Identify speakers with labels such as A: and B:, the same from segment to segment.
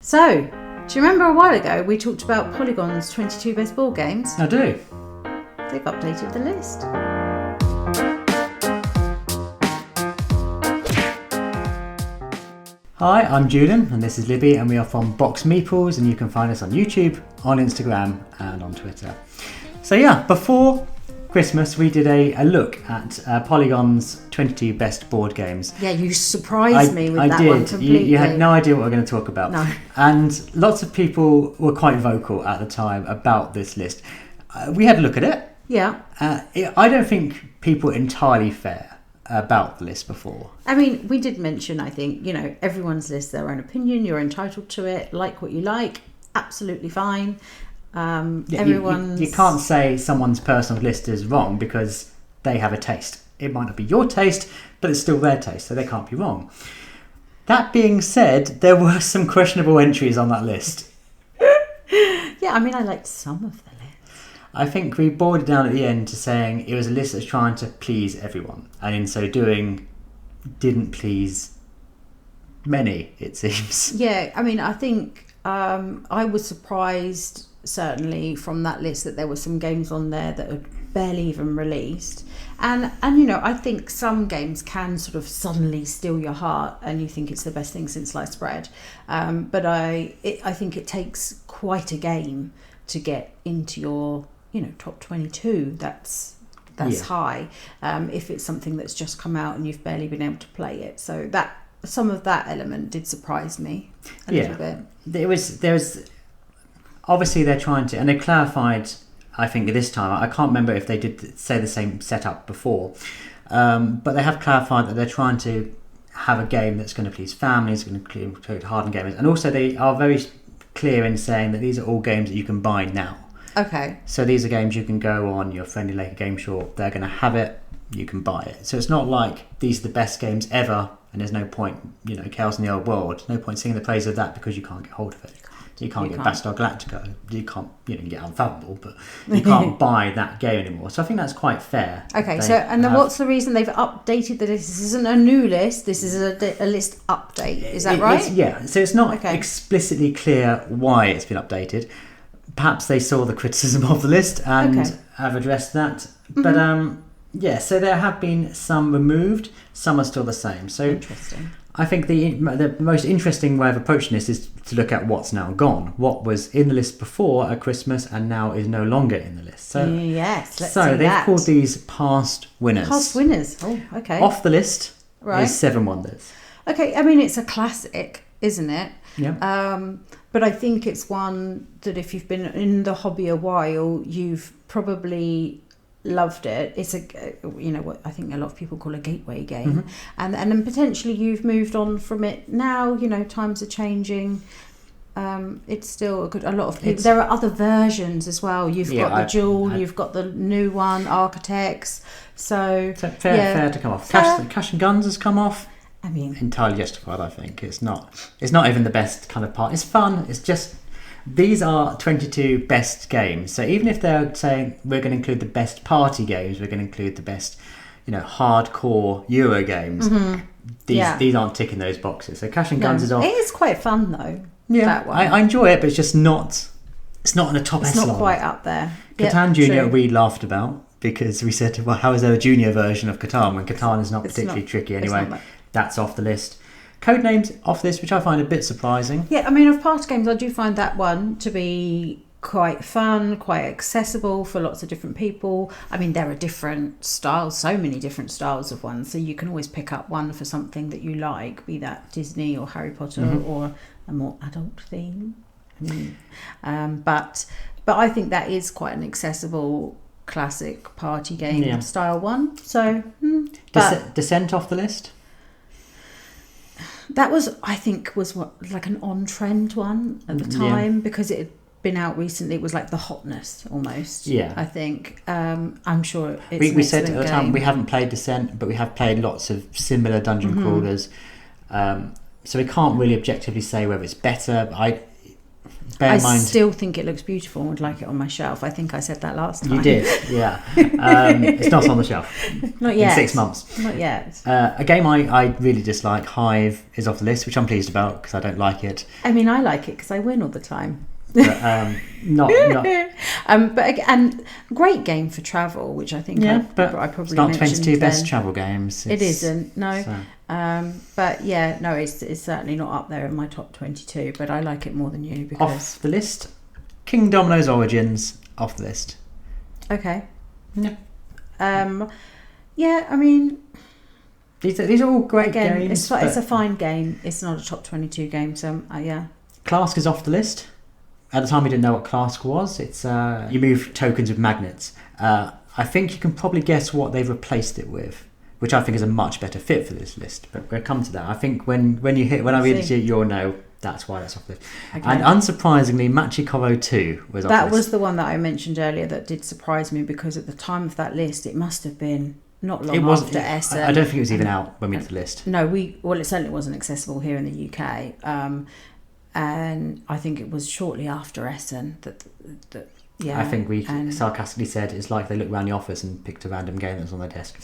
A: So, do you remember a while ago we talked about Polygon's 22 best board games?
B: I do.
A: They've updated the list.
B: Hi, I'm Julian and this is Libby and we are from Box Meeples, and you can find us on YouTube, on Instagram and on Twitter. So yeah, before Christmas we did a look at Polygon's 22 best board games.
A: Yeah, you surprised me with that one completely.
B: You had no idea what we were going to talk about.
A: No.
B: And lots of people were quite vocal at the time about this list. We had a look at it.
A: Yeah.
B: I don't think people were entirely fair about the list before.
A: I mean, we did mention, I think, everyone's list, their own opinion, you're entitled to it, like what you like, absolutely fine. Everyone's...
B: You can't say someone's personal list is wrong because they have a taste. It might not be your taste, but it's still their taste, so they can't be wrong. That being said, there were some questionable entries on that list.
A: Yeah, I mean, I liked some of the list.
B: I think we boiled it down at the end to saying it was a list that's trying to please everyone, and in so doing, didn't please many, it seems.
A: Yeah, I mean, I think I was surprised, certainly, from that list that there were some games on there that had barely even released. And I think some games can sort of suddenly steal your heart and you think it's the best thing since sliced bread. But I think it takes quite a game to get into your top 22. That's high. If it's something that's just come out and you've barely been able to play it. So that some of that element did surprise me a little bit.
B: There was obviously they're trying to, and they clarified, I think this time, I can't remember if they did say the same setup before, but they have clarified that they're trying to have a game that's going to please families, going to include hardened gamers, and also they are very clear in saying that these are all games that you can buy now. Okay. So these are games you can go on your friendly local game shop, they're going to have it, you can buy it. So it's not like these are the best games ever and there's no point, Chaos in the Old World, no point singing the praise of that because you can't get hold of it. You can't get Battlestar Galactica. You can't, you can get Unfathomable, but you can't buy that game anymore. So I think that's quite fair.
A: Okay, what's the reason they've updated the list? This isn't a new list. This is a list update. Is that right?
B: So it's not explicitly clear why it's been updated. Perhaps they saw the criticism of the list and have addressed that. Mm-hmm. But so there have been some removed. Some are still the same. So interesting. I think the most interesting way of approaching this is to look at what's now gone. What was in the list before at Christmas and now is no longer in the list. So
A: yes, let's
B: so they've called these past winners.
A: Past winners. Oh, okay.
B: Off the list is Seven Wonders.
A: Okay, I mean it's a classic, isn't it?
B: Yeah.
A: But I think it's one that if you've been in the hobby a while, you've probably loved it. It's what I think a lot of people call a gateway game, and then potentially you've moved on from it now. Times are changing. It's still a lot of people. There are other versions as well. You've got the Jewel, you've got the new one, Architects. So
B: fair to come off. Cash and Guns has come off.
A: I mean,
B: entirely justified. I think it's not even the best kind of part. It's fun. It's just. These are 22 best games. So even if they're saying we're going to include the best party games, we're going to include the best, hardcore Euro games, these aren't ticking those boxes. So Cash and Guns is off.
A: It is quite fun though.
B: Yeah,
A: that one.
B: I enjoy it, but it's just not. It's not in the top echelon.
A: It's not quite up there.
B: Catan Junior we laughed about because we said, well, how is there a junior version of Catan when Catan is not particularly tricky anyway? That's off the list. Codenames off this, which I find a bit surprising.
A: Yeah, I mean, of past games, I do find that one to be quite fun, quite accessible for lots of different people. I mean, there are different styles, so many different styles of ones, so you can always pick up one for something that you like, be that Disney or Harry Potter or a more adult theme. But I think that is quite an accessible classic party game style one. So,
B: Descent off the list.
A: That was like an on-trend one at the time because it had been out recently. It was like the hotness almost. Yeah, I think. I'm sure it's
B: we said at the time we haven't played Descent, but we have played lots of similar dungeon crawlers. So we can't really objectively say whether it's better. Bear
A: I
B: in mind,
A: still think it looks beautiful and would like it on my shelf. I think I said that last time.
B: you did, yeah. It's not on the shelf.
A: Not yet.
B: In 6 months.
A: Not yet.
B: A game I really dislike, Hive, is off the list, which I'm pleased about because I don't like it.
A: I mean, I like it because I win all the time.
B: But, not.
A: But again, great game for travel, which I think I probably
B: it's not
A: mentioned
B: 22 best
A: then.
B: travel games.
A: It isn't, no.
B: So.
A: But yeah, no, it's certainly not up there in my top 22. But I like it more than you because
B: Off the list, Kingdomino Origins off the list.
A: Okay.
B: Yeah.
A: Yeah, I mean,
B: These are all great
A: again,
B: games.
A: it's a fine game. It's not a top 22 game, so yeah.
B: Klask is off the list. At the time, we didn't know what Klask was. It's you move tokens with magnets. I think you can probably guess what they've replaced it with, which I think is a much better fit for this list. But we'll come to that. I think when I read it, you'll know that's why that's off the list.
A: Okay.
B: And unsurprisingly, Machi Koro 2 was off the list.
A: That was the one that I mentioned earlier that did surprise me because at the time of that list, it must have been not long after Essen.
B: I don't think it was even out when we did the list.
A: No, it certainly wasn't accessible here in the UK. And I think it was shortly after Essen that yeah.
B: I think we sarcastically said it's like they looked around the office and picked a random game that was on their desk.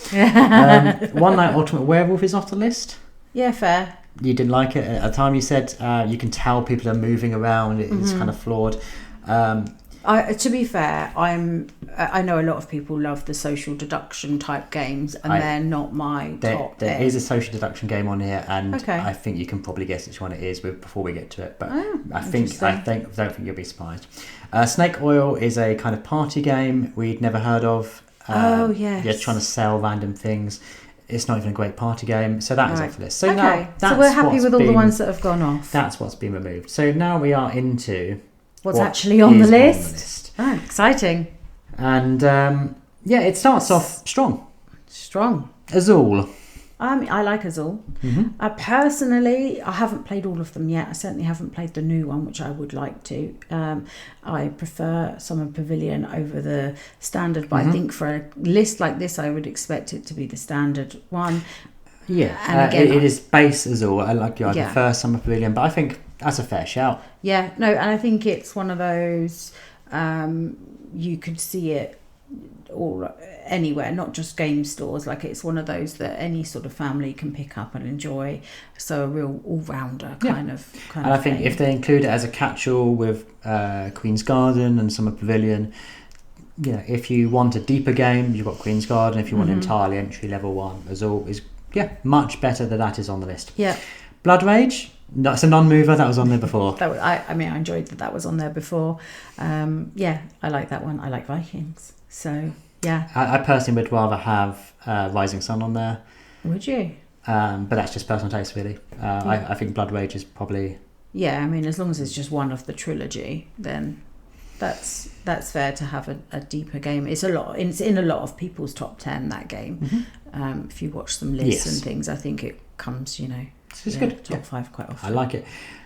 B: One Night Ultimate Werewolf is off the list.
A: Yeah, fair.
B: You didn't like it at the time. You said you can tell people are moving around. It's kind of flawed.
A: To be fair, I know a lot of people love the social deduction type games, and they're not my top.
B: There is a social deduction game on here, and
A: Okay.
B: I think you can probably guess which one it is before we get to it. But I don't think you'll be surprised. Snake Oil is a kind of party game we'd never heard of.
A: Yes.
B: You're trying to sell random things. It's not even a great party game, so that is off the list. So
A: okay,
B: now
A: so we're happy with all the ones that have gone off.
B: That's what's been removed. So now we are into
A: What's
B: what
A: actually on the
B: is
A: list. Oh, exciting.
B: And it starts off strong. Azul.
A: I like Azul.
B: Mm-hmm.
A: Personally, I haven't played all of them yet. I certainly haven't played the new one, which I would like to. I prefer Summer Pavilion over the standard, but I think for a list like this, I would expect it to be the standard one.
B: Yeah,
A: and again,
B: it is base Azul. I prefer Summer Pavilion, but I think that's a fair shout.
A: Yeah, no, and I think it's one of those, you could see it all anywhere, not just game stores. Like it's one of those that any sort of family can pick up and enjoy. So a real all-rounder kind of
B: and I think if they include it as a catch-all with Queen's Garden and Summer Pavilion, if you want a deeper game, you've got Queen's Garden. If you want entirely entry-level one, Azul is much better than that is on the list.
A: Yeah.
B: Blood Rage, that's a non-mover. That was on there before.
A: I enjoyed that was on there before. I like that one. I like Vikings. So, yeah.
B: I personally would rather have Rising Sun on there.
A: Would you?
B: But that's just personal taste, really. I think Blood Rage is probably...
A: Yeah, I mean, as long as it's just one of the trilogy, then that's fair to have a deeper game. It's in a lot of people's top 10, that game. If you watch some lists and things, I think it comes,
B: it's good.
A: Top 5 quite often.
B: I like it.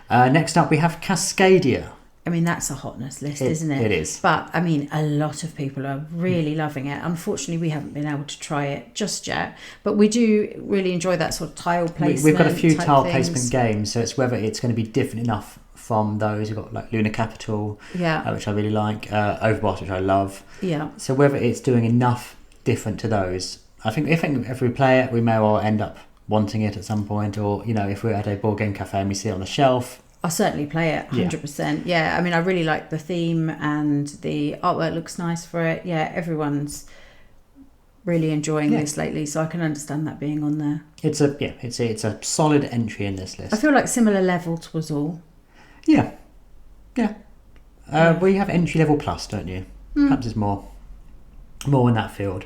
B: Next up, we have Cascadia.
A: I mean, that's a hotness list, isn't it?
B: It is.
A: But, I mean, a lot of people are really loving it. Unfortunately, we haven't been able to try it just yet. But we do really enjoy that sort of tile placement.
B: We've got a few tile
A: things.
B: placement games, so it's whether it's going to be different enough from those. We've got like Lunar Capital, which I really like, Overboss, which I love.
A: Yeah.
B: So whether it's doing enough different to those, I think if we play it, we may well end up wanting it at some point, or if we're at a board game cafe and we see it on the shelf,
A: I'll certainly play it 100%. Yeah, I mean, I really like the theme and the artwork looks nice for it. Yeah, everyone's really enjoying this lately, so I can understand that being on there.
B: It's a solid entry in this list.
A: I feel like similar level to Azul.
B: Yeah. Well, you have entry level plus, don't you? Perhaps it's more in that field.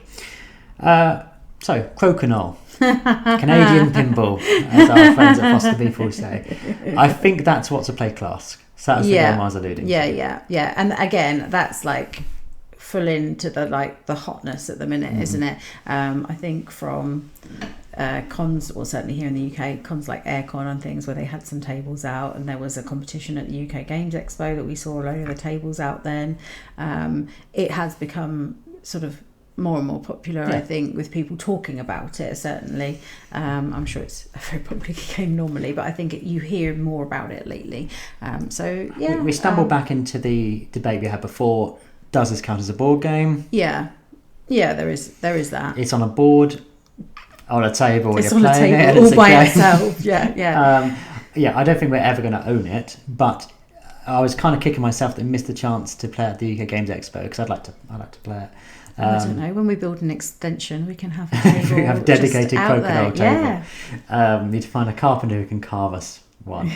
B: So, Crokinole. Canadian pinball, as our friends at Foster Beeple say. I think that's what to play Klask. So that's the game I was alluding to.
A: Yeah. And again, that's like full into the hotness at the minute, isn't it? I think from cons, or certainly here in the UK, cons like Aircon and things where they had some tables out, and there was a competition at the UK Games Expo that we saw a load of the tables out then. It has become sort of more and more popular,
B: Yeah.
A: I think, with people talking about it, certainly. I'm sure it's a very popular game normally, but I think you hear more about it lately. So, yeah.
B: We stumbled back into the debate we had before. Does this count as a board game?
A: Yeah. Yeah, there is that.
B: It's on a board, on a table,
A: It's
B: you're
A: on a
B: playing
A: table
B: it, and
A: all
B: it's a
A: by
B: game.
A: itself. Yeah.
B: Yeah, I don't think we're ever going to own it, but I was kind of kicking myself that I missed the chance to play at the UK Games Expo because I'd like to play it.
A: I don't know. When we build an extension, we can have a table.
B: We have a dedicated
A: just out
B: Crokinole
A: there.
B: table.
A: Yeah.
B: Need to find a carpenter who can carve us one.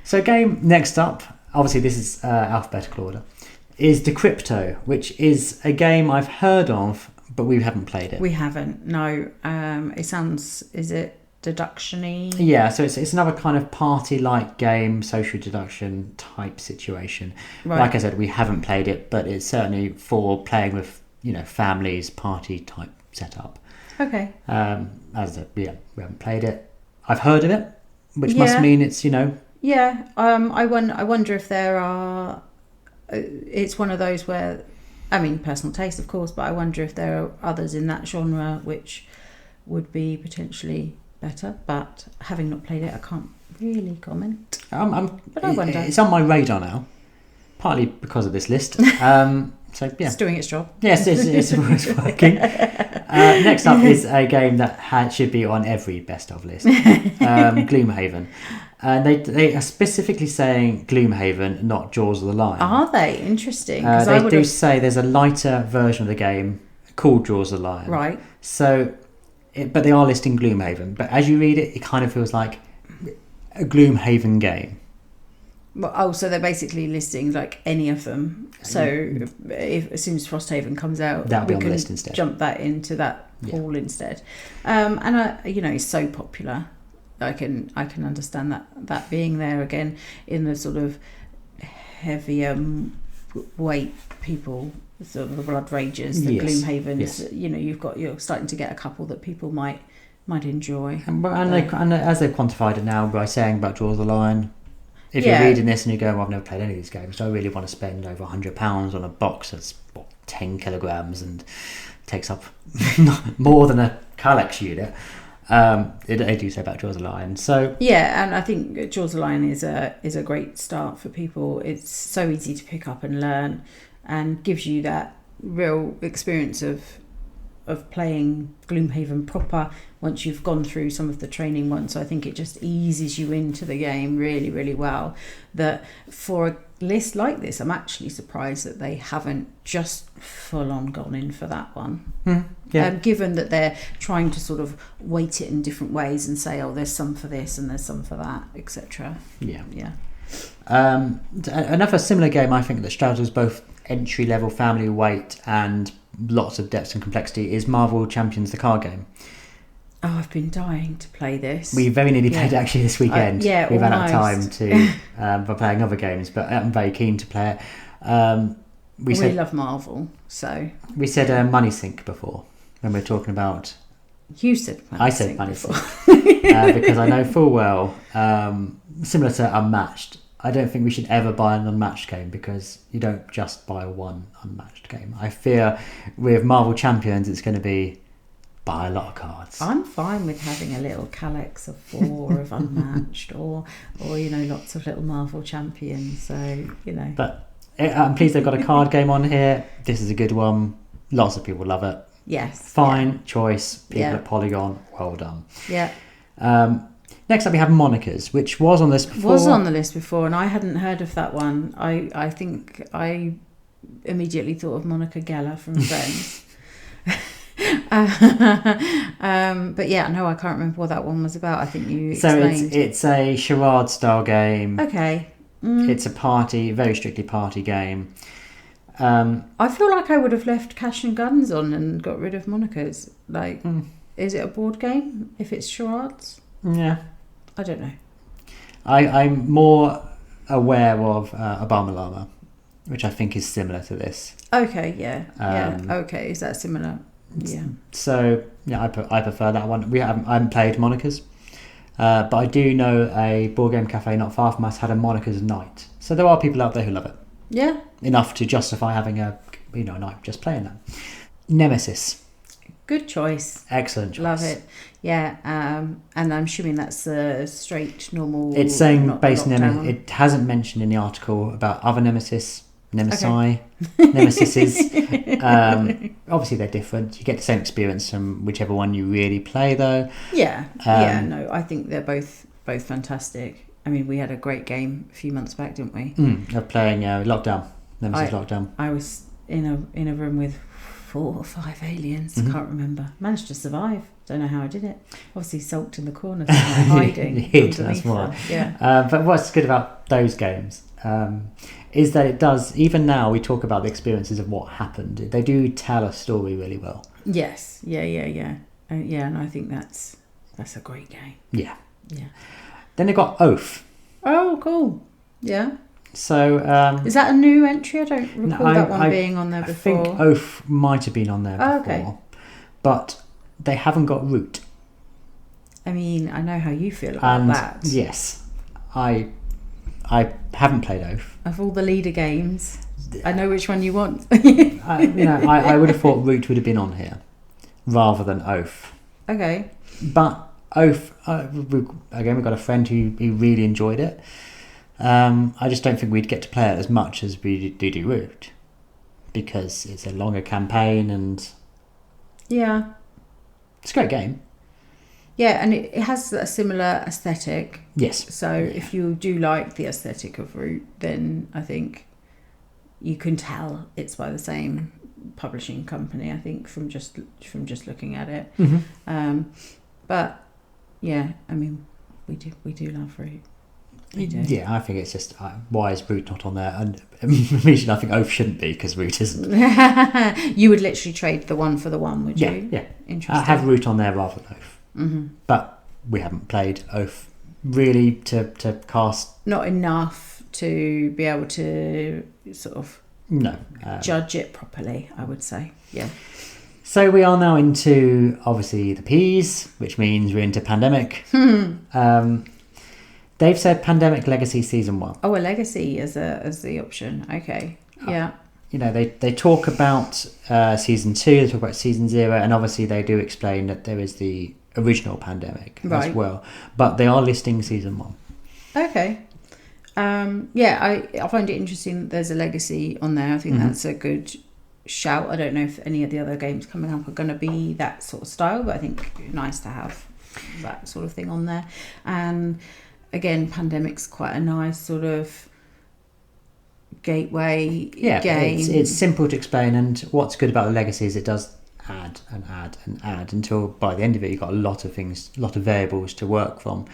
B: So game next up, obviously this is alphabetical order, is Decrypto, which is a game I've heard of, but we haven't played it.
A: We haven't. No. It sounds. Is it deduction-y?
B: Yeah, so it's another kind of party-like game, social deduction type situation.
A: Right.
B: Like I said, we haven't played it, but it's certainly for playing with, families, party type setup.
A: Okay.
B: As I said, we haven't played it. I've heard of it, which must mean it's,
A: Yeah. I wonder if there are. It's one of those where, I mean, personal taste, of course, but I wonder if there are others in that genre which would be potentially better, but having not played it, I can't really comment.
B: But
A: I wonder.
B: It's on my radar now, partly because of this list. So yeah,
A: It's doing its job.
B: yes, it's working. Next up is a game that should be on every best of list, Gloomhaven. And they are specifically saying Gloomhaven, not Jaws of the Lion.
A: Are they? Interesting.
B: They do say there's a lighter version of the game called Jaws of the Lion.
A: Right.
B: So, but they are listing Gloomhaven. But as you read it, it kind of feels like a Gloomhaven game.
A: Well, so they're basically listing like any of them. So as soon as Frosthaven comes out,
B: That'll be
A: we
B: on the
A: can
B: list instead.
A: jump that into that pool instead. And it's so popular. I can understand that being there again in the sort of heavier weight people, sort of the Blood Rages, the Gloomhavens.
B: Yes.
A: You're starting to get a couple that people might enjoy.
B: And as they've quantified it now by saying about Jaws of the Lion, if you're reading this and you go, well, I've never played any of these games, do I really want to spend over £100 on a box that's 10 kilograms and takes up more than a Kallax unit? They do say about Jaws of the Lion. So
A: yeah, and I think Jaws of the Lion is a great start for people. It's so easy to pick up and learn, and gives you that real experience of playing Gloomhaven proper once you've gone through some of the training ones. So I think it just eases you into the game really, really well. That for a list like this, I'm actually surprised that they haven't just full on gone in for that one. Given that they're trying to sort of weight it in different ways and say, oh, there's some for this and there's some for that, etc. Yeah.
B: Another similar game I think that straddles both entry level family weight and lots of depth and complexity is Marvel Champions, the card game.
A: Oh, I've been dying to play this.
B: We very nearly played it actually this weekend. We've run out of time for playing other games, but I'm very keen to play it. We
A: love Marvel, so
B: we said money sink before when we were talking about.
A: You said money
B: I
A: sink
B: said money
A: before.
B: sink because I know full well, similar to Unmatched. I don't think we should ever buy an unmatched game because you don't just buy one unmatched game. I fear with Marvel Champions it's going to be buy a lot of cards.
A: I'm fine with having a little Kallax of 4 of unmatched or lots of little Marvel Champions. So
B: But I'm pleased they've got a card game on here. This is a good one. Lots of people love it.
A: Yes.
B: Fine choice. People at Polygon. Well done.
A: Yeah.
B: Next up we have Monikers, which was on this before.
A: Was on the list before, and I hadn't heard of that one. I think I immediately thought of Monica Geller from Friends. But yeah, no, I can't remember what that one was about. I think you explained.
B: So it's a charade style game.
A: Okay.
B: It's a very strictly party game.
A: I feel like I would have left Cash and Guns on and got rid of Monikers. Like, is it a board game if it's charades?
B: Yeah.
A: I don't know.
B: I'm more aware of Obama Llama, which I think is similar to this.
A: Okay, yeah. Okay, is that similar? Yeah.
B: So, yeah, I prefer that one. I haven't played Monikers, but I do know a board game cafe not far from us had a Monikers night. So there are people out there who love it.
A: Yeah.
B: Enough to justify having a night just playing that. Nemesis.
A: Good choice.
B: Excellent choice.
A: Love it. Yeah. And I'm assuming that's a straight, normal...
B: It's saying
A: not
B: base Nemesis.
A: lockdown.
B: It hasn't mentioned in the article about other Nemesis, Nemesi,
A: Okay.
B: Nemesises. Obviously, they're different. You get the same experience from whichever one you really play, though.
A: Yeah. No, I think they're both fantastic. I mean, we had a great game a few months back, didn't we?
B: Of playing Lockdown. Nemesis Lockdown.
A: I was in a room with 4 or 5 aliens. Can't remember. Managed to survive. Don't know how I did it. Obviously sulked in the corner, hiding.
B: That's why.
A: Yeah.
B: But what's good about those games is that it does. Even now, we talk about the experiences of what happened. They do tell a story really well.
A: Yes. Yeah. And I think that's a great game.
B: Yeah.
A: Yeah.
B: Then they got Oath.
A: Oh, cool. Yeah.
B: So
A: is that a new entry? I don't recall that one being on there before.
B: I think Oath might have been on there before,
A: okay.
B: But they haven't got Root.
A: I mean, I know how you feel about that.
B: Yes, I haven't played Oath.
A: Of all the leader games, I know which one you want.
B: I would have thought Root would have been on here rather than Oath.
A: Okay.
B: But Oath, again, we've got a friend who really enjoyed it. I just don't think we'd get to play it as much as we do Root, because it's a longer campaign and
A: yeah,
B: it's a great game.
A: Yeah, and it has a similar aesthetic.
B: Yes.
A: So if you do like the aesthetic of Root, then I think you can tell it's by the same publishing company. I think from just looking at it.
B: Mm-hmm.
A: But yeah, I mean, we do love Root. We do.
B: Yeah, I think it's just why is Root not on there? And immediately I think Oath shouldn't be because Root isn't.
A: You would literally trade the one for the one, would you?
B: Yeah.
A: Interesting.
B: I have Root on there rather than Oath.
A: Mm-hmm.
B: But we haven't played Oath really to cast.
A: Not enough to be able to sort of judge it properly, I would say. Yeah.
B: So we are now into obviously the P's, which means we're into Pandemic. They've said Pandemic Legacy Season 1.
A: Oh, a Legacy as the option. Okay. Yeah.
B: They talk about Season 2, they talk about Season 0, and obviously they do explain that there is the original Pandemic as well. But they are listing Season 1.
A: Okay. I find it interesting that there's a Legacy on there. I think that's a good shout. I don't know if any of the other games coming up are going to be that sort of style, but I think nice to have that sort of thing on there. And again, Pandemic's quite a nice sort of gateway game.
B: It's simple to explain, and what's good about the Legacy is it does add and add and add until by the end of it you've got a lot of things, a lot of variables to work from.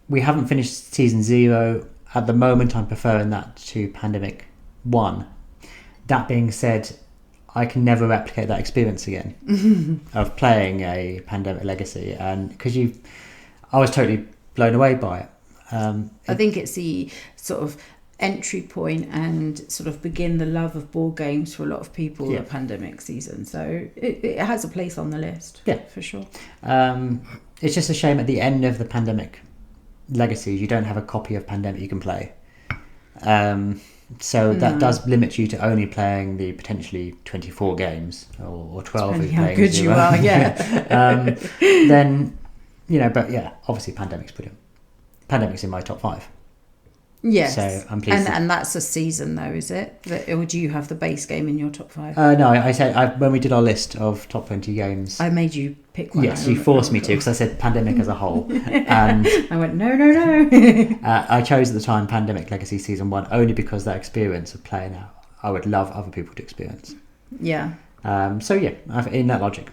B: We haven't finished Season 0. At the moment I'm preferring that to Pandemic 1. That being said, I can never replicate that experience again of playing a Pandemic Legacy, and because I was totally blown away by it.
A: I think it's the sort of entry point and sort of begin the love of board games for a lot of people. The Pandemic season, so it has a place on the list. Yeah, for sure.
B: It's just a shame at the end of the Pandemic Legacy you don't have a copy of Pandemic you can play. So that does limit you to only playing the potentially 24 games or 12 if
A: how good you are.
B: Then but yeah, obviously Pandemic's brilliant. Pandemic's in my top 5.
A: Yes.
B: So I'm pleased.
A: And that's a season though, is it? Or do you have the base game in your top 5?
B: No, I said when we did our list of top 20 games.
A: I made you pick one.
B: Yes, you forced me to because I said Pandemic as a whole. And
A: I went, no.
B: I chose at the time Pandemic Legacy Season 1 only because that experience of playing out, I would love other people to experience.
A: Yeah.
B: So yeah, in that logic.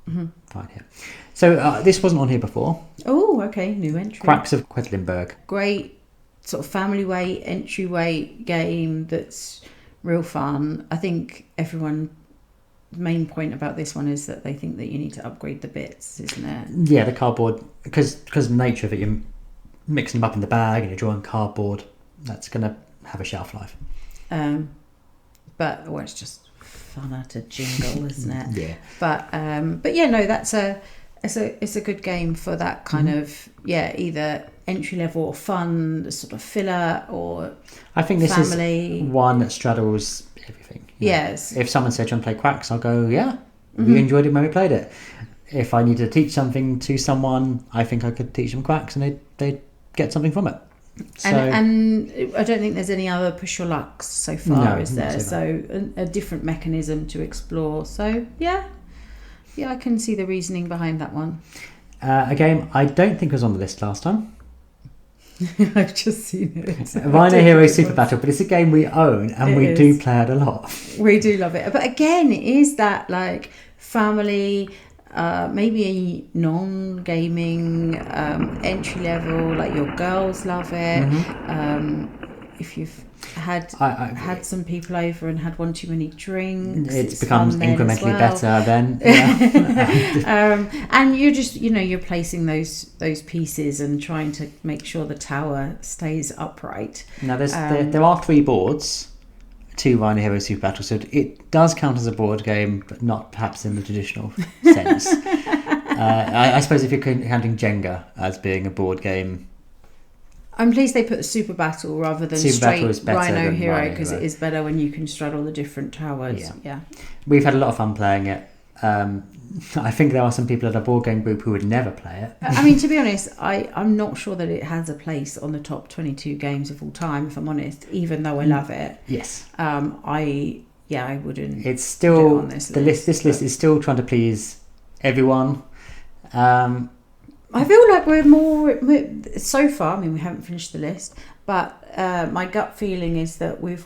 B: Fine here. So this wasn't on here before.
A: Oh, okay, new entry.
B: Quacks of Quedlingburg.
A: Great sort of family way, entryway game that's real fun. I think the main point about this one is that they think that you need to upgrade the bits, isn't it?
B: Yeah, the cardboard, because of the nature of it, you're mixing them up in the bag and you're drawing cardboard. That's going to have a shelf life.
A: But it's just funner to jingle, isn't it?
B: Yeah.
A: But yeah, no, that's a it's a good game for that kind of either entry level or fun sort of filler or
B: I think this
A: family.
B: is one that straddles everything.
A: Yes.
B: If someone said, "Do you want to play Quacks?" I'll go, "Yeah." We enjoyed it when we played it. If I needed to teach something to someone, I think I could teach them Quacks, and they'd get something from it. So,
A: and I don't think there's any other push your lucks so far,
B: No,
A: is there?
B: not
A: So a different mechanism to explore. So yeah, I can see the reasoning behind that one.
B: a game I don't think was on the list last time.
A: I've just seen it.
B: Rhino Hero Super Battle, but it's a game we own and we do play it a lot.
A: We do love it, but again, it is that like family. Maybe a non-gaming entry level, like your girls love it. If you've had some people over and had one too many drinks,
B: it becomes incrementally better then.
A: And you're just you're placing those pieces and trying to make sure the tower stays upright.
B: Now there are 3 boards to Rhino Hero Super Battle, so it does count as a board game, but not perhaps in the traditional sense. I suppose if you're counting Jenga as being a board game,
A: I'm pleased they put Super Battle rather than
B: Super
A: straight
B: Battle is better
A: Rhino
B: than
A: Hero,
B: Rhino
A: because
B: Hero.
A: it is better when you can straddle the different towers. Yeah.
B: We've had a lot of fun playing it. I think there are some people at our board game group who would never play it.
A: I mean, to be honest, I'm not sure that it has a place on the top 22 games of all time, if I'm honest, even though I love it.
B: Yes.
A: I wouldn't.
B: It's still
A: put it on this list.
B: This list is still trying to please everyone.
A: I feel like we're so far. I mean, we haven't finished the list, but my gut feeling is that we've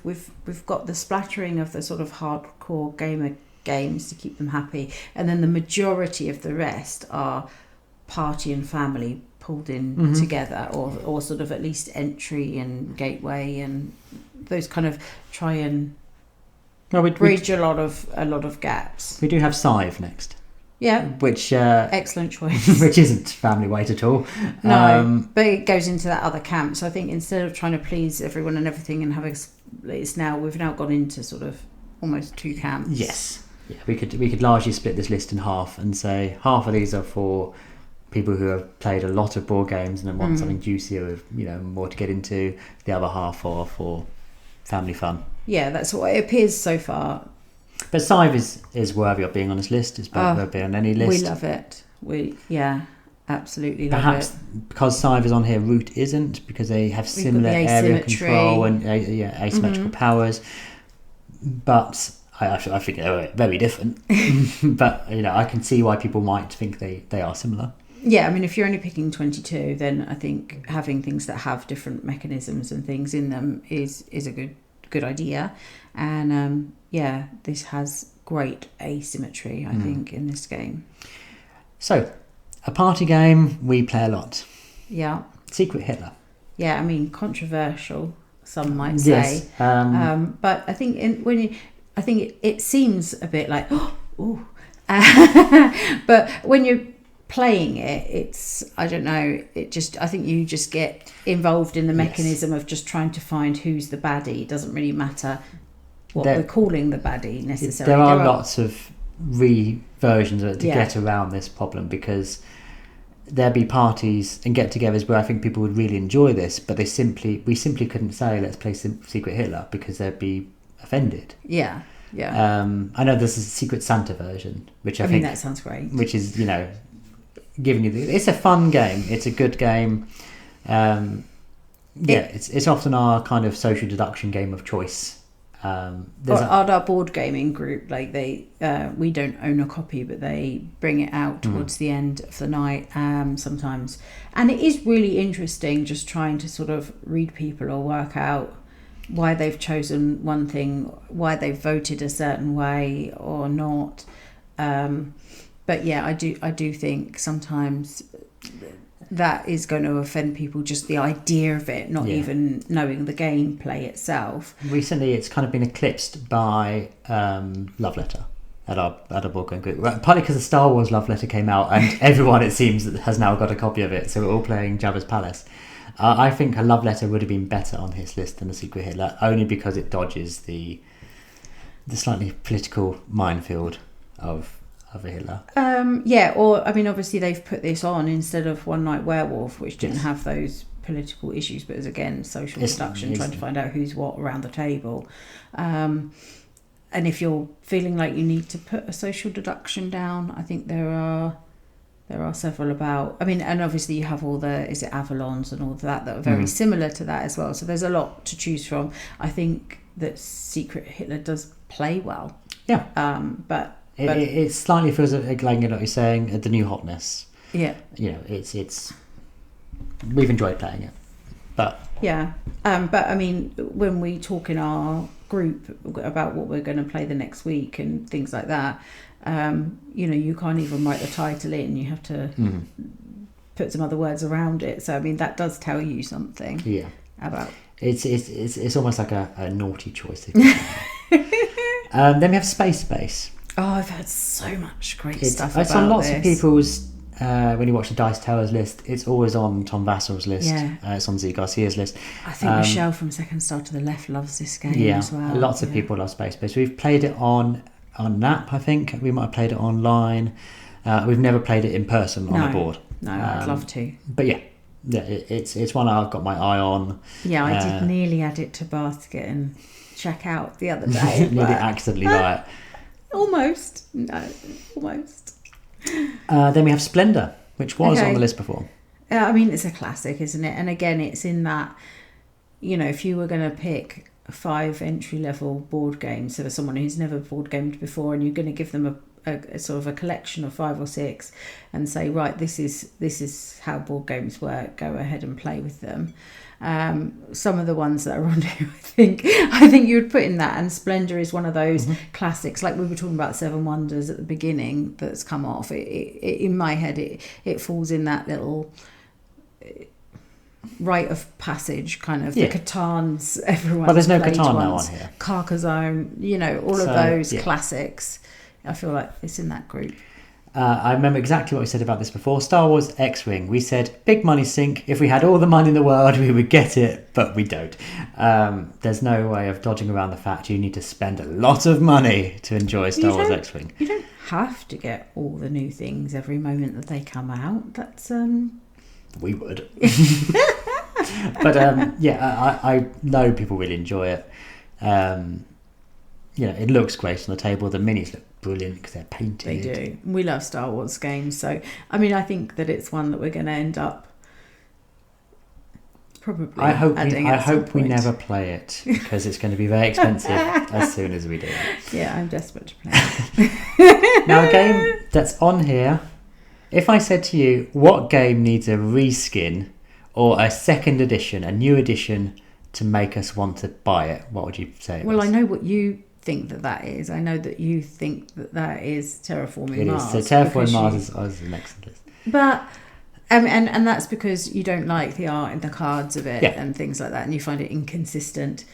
A: got the splattering of the sort of hardcore gamer games to keep them happy, and then the majority of the rest are party and family pulled in together, or sort of at least entry and gateway, and those kind of try and bridge a lot of gaps.
B: We do have Scythe next.
A: Yeah,
B: which
A: excellent choice.
B: which isn't family weight at all.
A: No, but it goes into that other camp. So I think instead of trying to please everyone and everything and we've now gone into sort of almost 2 camps.
B: Yes. Yeah, we could largely split this list in half and say half of these are for people who have played a lot of board games and then want something juicier, more to get into. The other half are for family fun.
A: Yeah, that's what it appears so far.
B: But Scythe is worthy of being on this list. It's worthy of being on any list.
A: We love it. Absolutely love
B: Perhaps
A: it.
B: because Scythe is on here, Root isn't, because they have similar area control and asymmetrical powers. But I think they're very different. But I can see why people might think they are similar.
A: Yeah, I mean, if you're only picking 22, then I think having things that have different mechanisms and things in them is a good idea. And this has great asymmetry, I think, in this game.
B: So, a party game we play a lot.
A: Yeah.
B: Secret Hitler.
A: Yeah, I mean, controversial, some might say.
B: Yes.
A: But I think it seems a bit like, but when you're playing it, it's, I don't know, I think you just get involved in the mechanism of just trying to find who's the baddie. It doesn't really matter what we're calling the baddie necessarily.
B: There are lots of versions of it to get around this problem, because there'd be parties and get-togethers where I think people would really enjoy this, but we simply couldn't say let's play Secret Hitler because they'd be offended.
A: Yeah.
B: I know there's a Secret Santa version, which I think
A: that sounds great.
B: Which is giving you it's a fun game. It's a good game. It's often our kind of social deduction game of choice. Our
A: board gaming group, like we don't own a copy, but they bring it out towards the end of the night sometimes, and it is really interesting just trying to sort of read people or work out why they've chosen one thing, why they've voted a certain way or not. But yeah, I do think sometimes that is going to offend people, just the idea of it, not even knowing the gameplay itself.
B: Recently, it's kind of been eclipsed by Love Letter at our board game group. Partly because the Star Wars Love Letter came out, and everyone, it seems, has now got a copy of it. So we're all playing Jabba's Palace. I think a Love Letter would have been better on his list than a Secret Hitler, only because it dodges the slightly political minefield of of a Hitler.
A: Yeah, or I mean, obviously they've put this on instead of One Night Werewolf, which didn't have those political issues, but is again social deduction, trying to find out who's what around the table. And if you're feeling like you need to put a social deduction down, I think there are several about. I mean, and obviously you have all the Avalons and all that are very similar to that as well. So there's a lot to choose from. I think that Secret Hitler does play well.
B: Yeah.
A: But
B: it slightly feels like you're saying the new hotness.
A: Yeah.
B: It's we've enjoyed playing it, but
A: yeah. But I mean, when we talk in our group about what we're going to play the next week and things like that, you can't even write the title in. You have to put some other words around it. So I mean, that does tell you something.
B: Yeah.
A: About
B: it's almost like a naughty choice. Then we have Space.
A: Oh, I've heard so much great stuff about
B: this. It's on lots of people's. When you watch the Dice Towers list, it's always on Tom Vassal's list.
A: Yeah.
B: It's on Z Garcia's list.
A: I think Michelle from Second Star to the Left loves this game as well.
B: Lots of people love Space. We've played it on NAP, I think. We might have played it online. We've never played it in person on the board.
A: No, I'd love to.
B: But yeah, it's one I've got my eye on.
A: Yeah, I did nearly add it to basket and check out the other day.
B: Nearly accidentally buy it.
A: Almost. No, almost.
B: Then we have Splendor, which was on the list before.
A: I mean, it's a classic, isn't it? And again, it's in that, if you were going to pick 5 entry-level board games, so for someone who's never board gamed before, and you're going to give them a sort of a collection of 5 or 6 and say, right, this is how board games work, go ahead and play with them. Some of the ones that are on here, I think you would put in that, and Splendor is one of those classics, like we were talking about Seven Wonders at the beginning, that's come off. It in my head, it falls in that little rite of passage kind of. The Catans, everyone.
B: Well, there's no Catan now on here.
A: Carcassonne, all of those classics. I feel like it's in that group.
B: I remember exactly what we said about this before. Star Wars X-Wing. We said, big money sink. If we had all the money in the world, we would get it, but we don't. There's no way of dodging around the fact you need to spend a lot of money to enjoy Star Wars X-Wing.
A: You don't have to get all the new things every moment that they come out. That's...
B: We would. But, I know people really enjoy it. It looks great on the table. The minis look brilliant because they're painted.
A: They do. We love Star Wars games, so I mean, I think that it's one that we're going to end up probably. I hope we never play it because it's going to be very expensive as soon as we do. Yeah, I'm desperate to play it.
B: Now, a game that's on here. If I said to you, what game needs a reskin or a second edition, a new edition to make us want to buy it, what would you say?
A: Well, I know what you think that is. I know that you think that is Terraforming Mars.
B: It is. So Terraforming Mars is the next list.
A: But and that's because you don't like the art and the cards of it and things like that, and you find it inconsistent.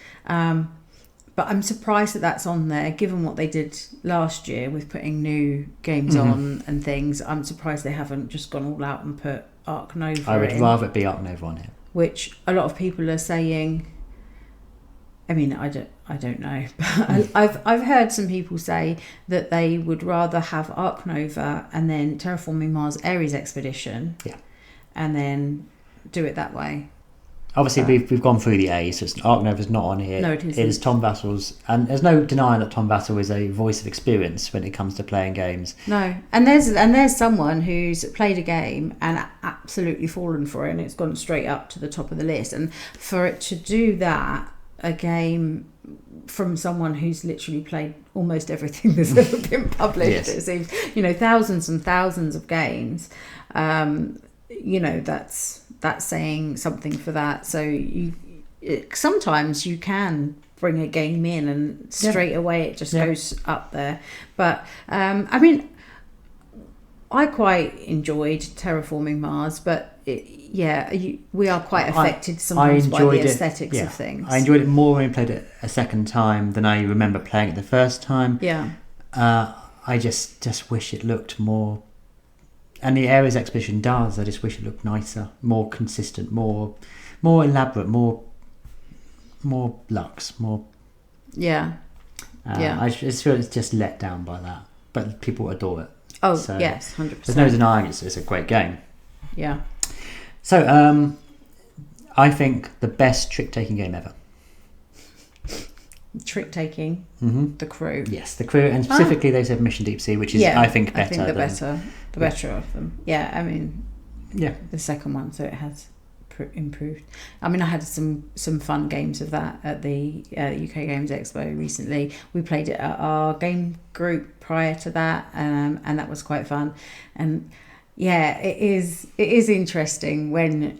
A: But I'm surprised that that's on there, given what they did last year with putting new games on and things. I'm surprised they haven't just gone all out and put Ark Nova.
B: I would rather it be Ark Nova on here.
A: Which a lot of people are saying. I mean, I don't know, but I've heard some people say that they would rather have Ark Nova and then Terraforming Mars Ares Expedition, and then do it that way.
B: Obviously, we've gone through the A, so Ark Nova's not on here.
A: No, it isn't.
B: It is Tom Vassal's, and there's no denying that Tom Vassal is a voice of experience when it comes to playing games.
A: No, and there's someone who's played a game and absolutely fallen for it, and it's gone straight up to the top of the list. And for it to do that, a game from someone who's literally played almost everything that's ever been published, it seems, thousands and thousands of games. That's saying something for that. So sometimes you can bring a game in and straight away it just goes up there. But I mean, I quite enjoyed Terraforming Mars, but we are quite affected sometimes by the aesthetics of things.
B: I enjoyed it more when we played it a second time than I remember playing it the first time.
A: Yeah.
B: I just wish it looked more, and the Ares Expedition does. I just wish it looked nicer, more consistent, more elaborate, more luxe, more.
A: Yeah.
B: I just feel it's just let down by that, but people adore it.
A: Oh,
B: So
A: yes, 100%.
B: there's no denying it's a great game.
A: Yeah.
B: So I think the best trick-taking game ever.
A: Trick-taking, the Crew.
B: Yes, the Crew, and specifically they said Mission Deep Sea, which is, I think, better.
A: I think the better of them. Yeah, I mean, the second one, so it has improved. I mean, I had some fun games of that at the UK Games Expo recently. We played it at our game group prior to that, and that was quite fun. And yeah, it is interesting when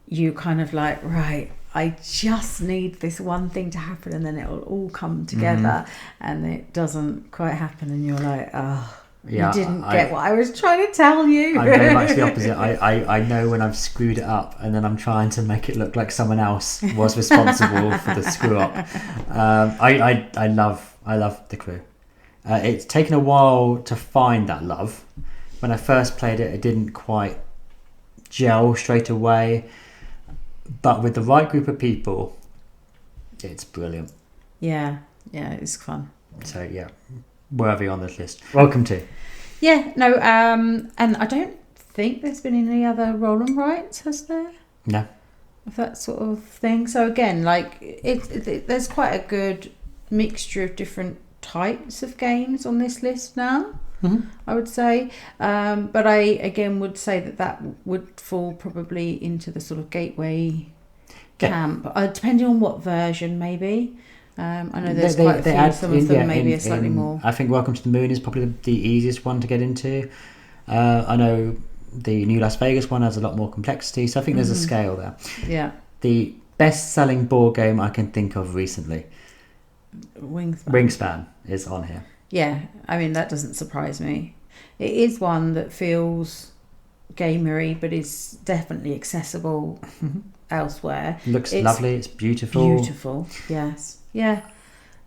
A: you kind of like, right, I just need this one thing to happen, and then it'll all come together, and it doesn't quite happen, and you're like, oh, you didn't get what I was trying to tell you.
B: I'm very much the opposite. I know when I've screwed it up, and then I'm trying to make it look like someone else was responsible for the screw up. I love the Crew. It's taken a while to find that love. When I first played it, it didn't quite gel straight away. But with the right group of people, it's brilliant.
A: Yeah, it's fun.
B: So yeah, worthy on this list. Welcome to.
A: Yeah, no, and I don't think there's been any other roll and writes, has there?
B: No.
A: Of that sort of thing. So again, like there's quite a good mixture of different types of games on this list now. I would say, but I again would say that would fall probably into the sort of gateway camp, depending on what version maybe. I know there's quite a few. Some of them maybe are slightly more.
B: I think Welcome to the Moon is probably the easiest one to get into. I know the new Las Vegas one has a lot more complexity, so I think there's a scale there.
A: Yeah.
B: The best-selling board game I can think of recently, Wingspan is on here.
A: Yeah, I mean, that doesn't surprise me. It is one that feels gamery, but is definitely accessible elsewhere.
B: Looks lovely, it's beautiful.
A: Beautiful, yes. Yeah.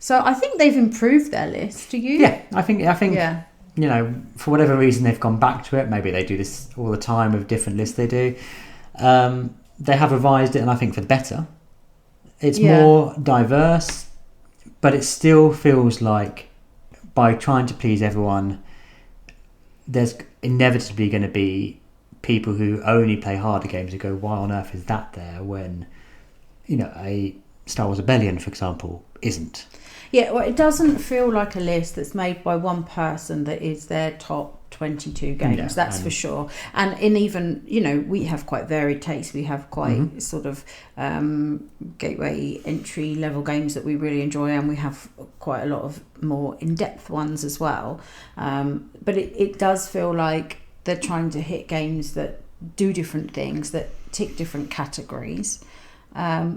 A: So I think they've improved their list. Do you?
B: Yeah, I think you know, for whatever reason they've gone back to it. Maybe they do this all the time with different lists they do. They have revised it, and I think for the better. It's more diverse, but it still feels like by trying to please everyone, there's inevitably going to be people who only play harder games who go, why on earth is that there when, you know, a Star Wars Rebellion, for example, isn't.
A: Yeah, well, it doesn't feel like a list that's made by one person that is their top 22 games, that's for sure. And in even, you know, we have quite varied tastes. We have quite sort of gateway entry level games that we really enjoy, and we have quite a lot of more in-depth ones as well. But it does feel like they're trying to hit games that do different things, that tick different categories.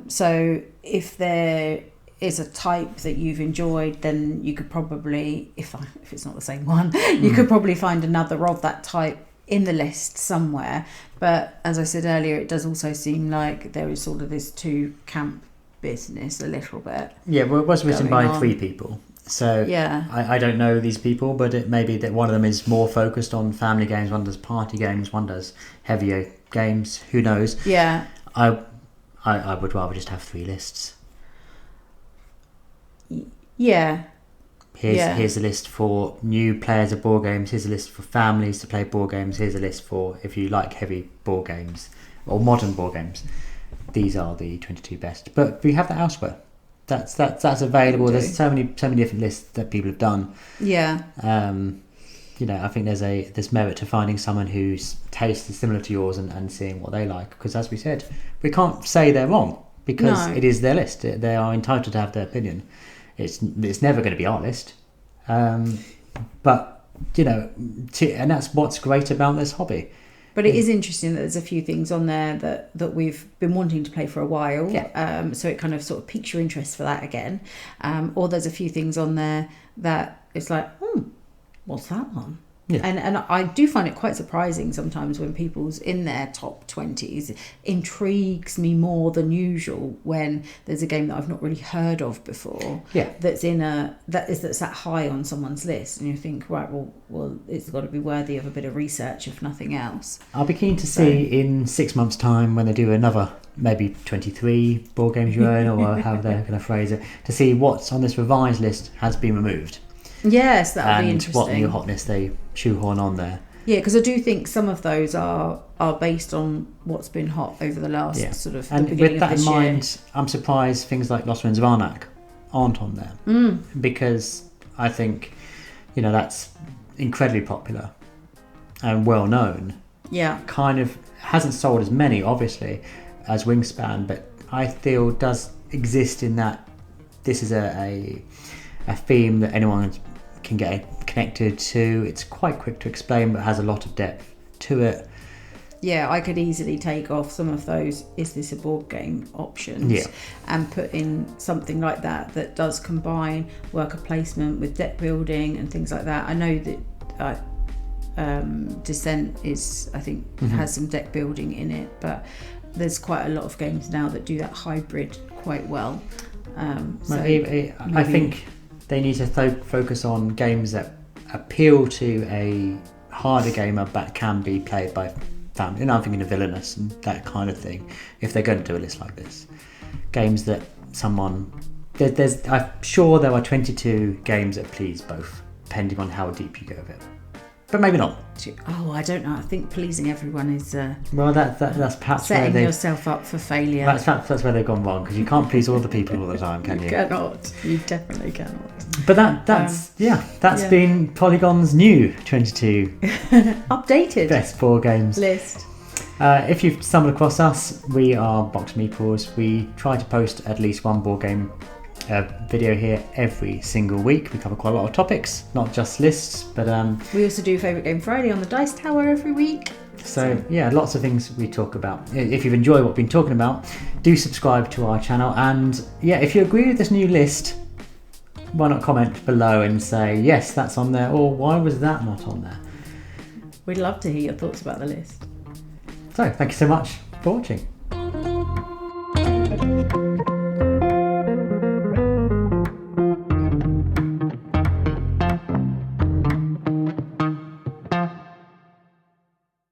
A: So if there is a type that you've enjoyed, then you could probably, if it's not the same one, you could probably find another of that type in the list somewhere. But as I said earlier, it does also seem like there is sort of this two camp business a little bit.
B: Yeah, well, it was written by 3 people. So I don't know these people, but it may be that one of them is more focused on family games, one does party games, one does heavier games. Who knows?
A: Yeah.
B: I would rather just have 3 lists.
A: Yeah.
B: Here's a list for new players of board games. Here's a list for families to play board games. Here's a list for if you like heavy board games or modern board games. These are the 22 best. But we have that elsewhere. That's available. There's so many different lists that people have done.
A: Yeah.
B: You know, I think there's merit to finding someone whose taste is similar to yours and seeing what they like. Because as we said, we can't say they're wrong because it is their list. They are entitled to have their opinion. It's never going to be our list, but you know, and that's what's great about this hobby.
A: But it is interesting that there's a few things on there that we've been wanting to play for a while. Yeah. So it kind of sort of piques your interest for that again. Or there's a few things on there that it's like, what's that one? Yeah. And I do find it quite surprising sometimes when people's in their top 20s. Intrigues me more than usual when there's a game that I've not really heard of before. Yeah. That's that high on someone's list, and you think, right, well, it's got to be worthy of a bit of research, if nothing else.
B: I'll be keen to see in 6 months' time when they do another maybe 23 board games you own, or how they're going to phrase it, to see what's on this revised list has been removed.
A: Yes, that would be
B: and
A: interesting.
B: what new hotness they shoehorn on there.
A: Yeah, because I do think some of those are based on what's been hot over the last sort of
B: And
A: the beginning
B: with that
A: of this
B: in
A: year.
B: mind, I'm surprised things like Lost Winds of Arnak aren't on there, because I think, you know, that's incredibly popular and well known.
A: Yeah.
B: Kind of hasn't sold as many, obviously, as Wingspan, but I feel does exist in that this is a theme that anyone can get connected to. It's quite quick to explain, but has a lot of depth to it.
A: Yeah, I could easily take off some of those "is this a board game" options and put in something like that does combine worker placement with deck building and things like that. I know that Descent is, I think, has some deck building in it, but there's quite a lot of games now that do that hybrid quite well.
B: I think they need to focus on games that appeal to a harder gamer but can be played by family. And I'm thinking of Villainous and that kind of thing, if they're going to do a list like this. Games that I'm sure there are 22 games that please both, depending on how deep you go with it. But maybe not.
A: Oh, I don't know. I think pleasing everyone is
B: well, that's perhaps
A: setting
B: where
A: yourself up for failure.
B: That's where they've gone wrong, because you can't please all the people all the time, can you?
A: You cannot. You definitely cannot.
B: But that's been Polygon's new 22
A: updated
B: best board games
A: list.
B: If you've stumbled across us, we are Box Meeples. We try to post at least one board game video here every single week. We cover quite a lot of topics, not just lists, but
A: we also do Favourite Game Friday on the Dice Tower every week.
B: So yeah, lots of things we talk about. If you've enjoyed what we've been talking about, do subscribe to our channel, and yeah, if you agree with this new list, why not comment below and say yes, that's on there, or why was that not on there?
A: We'd love to hear your thoughts about the list.
B: So thank you so much for watching.